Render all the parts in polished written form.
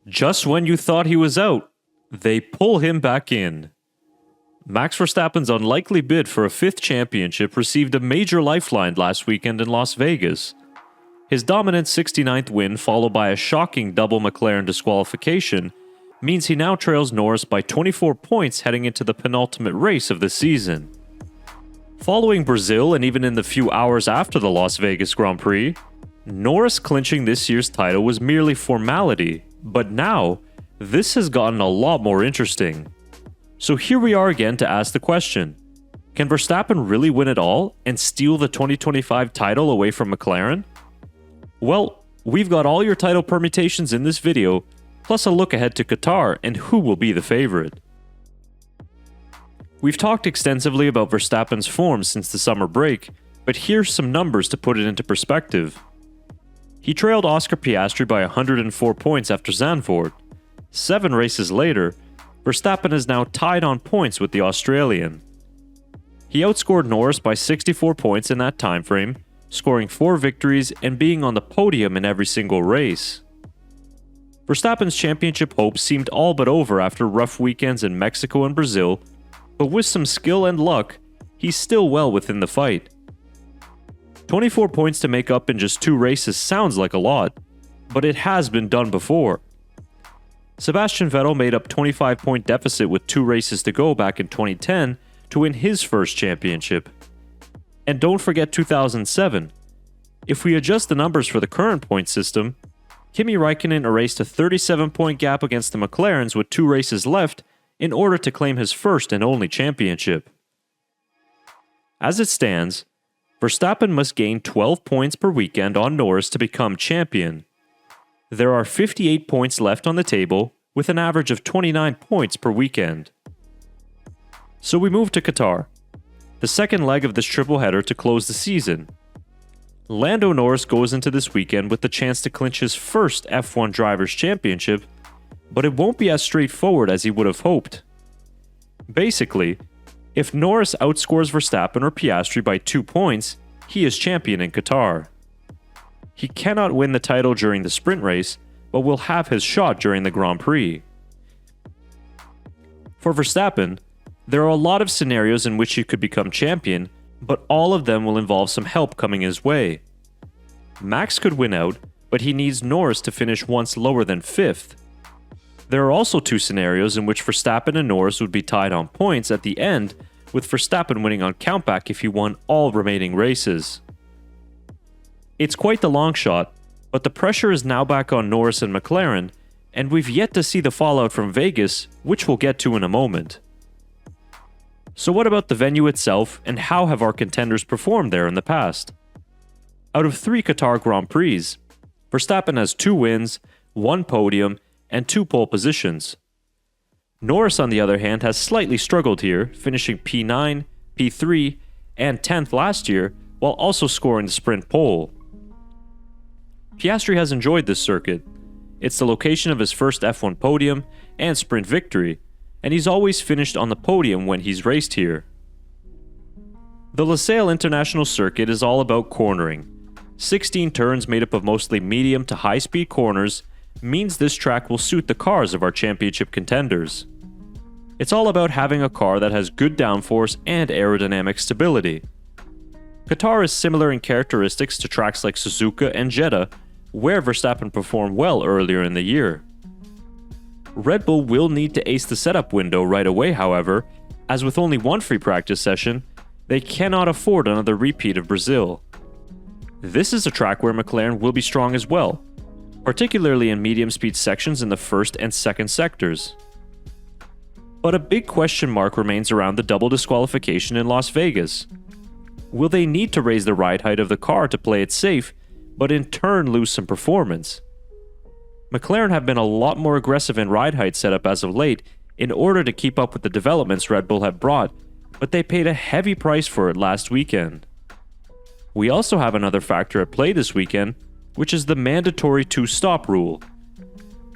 Just when you thought he was out, they pull him back in. Max Verstappen's unlikely bid for a fifth championship received a major lifeline last weekend in Las Vegas. His dominant 69th win, followed by a shocking double McLaren disqualification, means he now trails Norris by 24 points heading into the penultimate race of the season. Following Brazil and even in the few hours after the Las Vegas Grand Prix, Norris clinching this year's title was merely formality, but now, this has gotten a lot more interesting. So here we are again to ask the question, can Verstappen really win it all and steal the 2025 title away from McLaren? Well, we've got all your title permutations in this video, plus a look ahead to Qatar and who will be the favorite. We've talked extensively about Verstappen's form since the summer break, but here's some numbers to put it into perspective. He trailed Oscar Piastri by 104 points after Zandvoort. 7 races later, Verstappen is now tied on points with the Australian. He outscored Norris by 64 points in that time frame, scoring 4 victories and being on the podium in every single race. Verstappen's championship hopes seemed all but over after rough weekends in Mexico and Brazil, but with some skill and luck, he's still well within the fight. 24 points to make up in just 2 races sounds like a lot, but it has been done before. Sebastian Vettel made up 25-point deficit with 2 races to go back in 2010 to win his first championship. And don't forget 2007. If we adjust the numbers for the current point system, Kimi Räikkönen erased a 37-point gap against the McLarens with 2 races left in order to claim his first and only championship. As it stands, Verstappen must gain 12 points per weekend on Norris to become champion. There are 58 points left on the table, with an average of 29 points per weekend. So we move to Qatar, the second leg of this triple header to close the season. Lando Norris goes into this weekend with the chance to clinch his first F1 Drivers' Championship, but it won't be as straightforward as he would have hoped. Basically, if Norris outscores Verstappen or Piastri by 2 points, he is champion in Qatar. He cannot win the title during the sprint race, but will have his shot during the Grand Prix. For Verstappen, there are a lot of scenarios in which he could become champion, but all of them will involve some help coming his way. Max could win out, but he needs Norris to finish once lower than 5th. There are also 2 scenarios in which Verstappen and Norris would be tied on points at the end, with Verstappen winning on countback if he won all remaining races. It's quite the long shot, but the pressure is now back on Norris and McLaren, and we've yet to see the fallout from Vegas, which we'll get to in a moment. So what about the venue itself, and how have our contenders performed there in the past? Out of 3 Qatar Grand Prix, Verstappen has 2 wins, 1 podium, and 2 pole positions. Norris, on the other hand, has slightly struggled here, finishing P9, P3, and 10th last year, while also scoring the sprint pole. Piastri has enjoyed this circuit. It's the location of his first F1 podium and sprint victory, and he's always finished on the podium when he's raced here. The Losail International Circuit is all about cornering. 16 turns made up of mostly medium to high-speed corners means this track will suit the cars of our championship contenders. It's all about having a car that has good downforce and aerodynamic stability. Qatar is similar in characteristics to tracks like Suzuka and Jeddah, where Verstappen performed well earlier in the year. Red Bull will need to ace the setup window right away, however, as with only 1 free practice session, they cannot afford another repeat of Brazil. This is a track where McLaren will be strong as well, particularly in medium-speed sections in the first and second sectors. But a big question mark remains around the double disqualification in Las Vegas. Will they need to raise the ride height of the car to play it safe, but in turn lose some performance? McLaren have been a lot more aggressive in ride height setup as of late in order to keep up with the developments Red Bull have brought, but they paid a heavy price for it last weekend. We also have another factor at play this weekend, which is the mandatory 2-stop rule.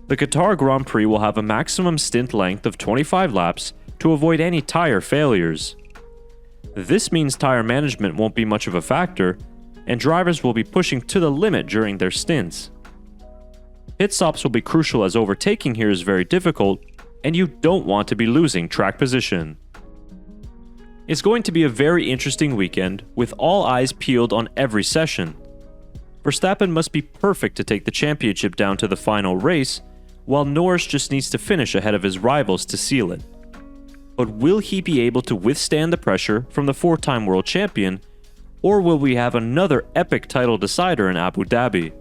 The Qatar Grand Prix will have a maximum stint length of 25 laps to avoid any tire failures. This means tire management won't be much of a factor, and drivers will be pushing to the limit during their stints. Pit stops will be crucial as overtaking here is very difficult, and you don't want to be losing track position. It's going to be a very interesting weekend, with all eyes peeled on every session. Verstappen must be perfect to take the championship down to the final race, while Norris just needs to finish ahead of his rivals to seal it. But will he be able to withstand the pressure from the four-time world champion, or will we have another epic title decider in Abu Dhabi?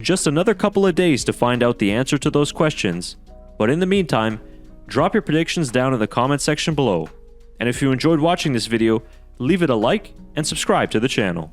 Just another couple of days to find out the answer to those questions, but in the meantime, drop your predictions down in the comment section below. And if you enjoyed watching this video, leave it a like and subscribe to the channel.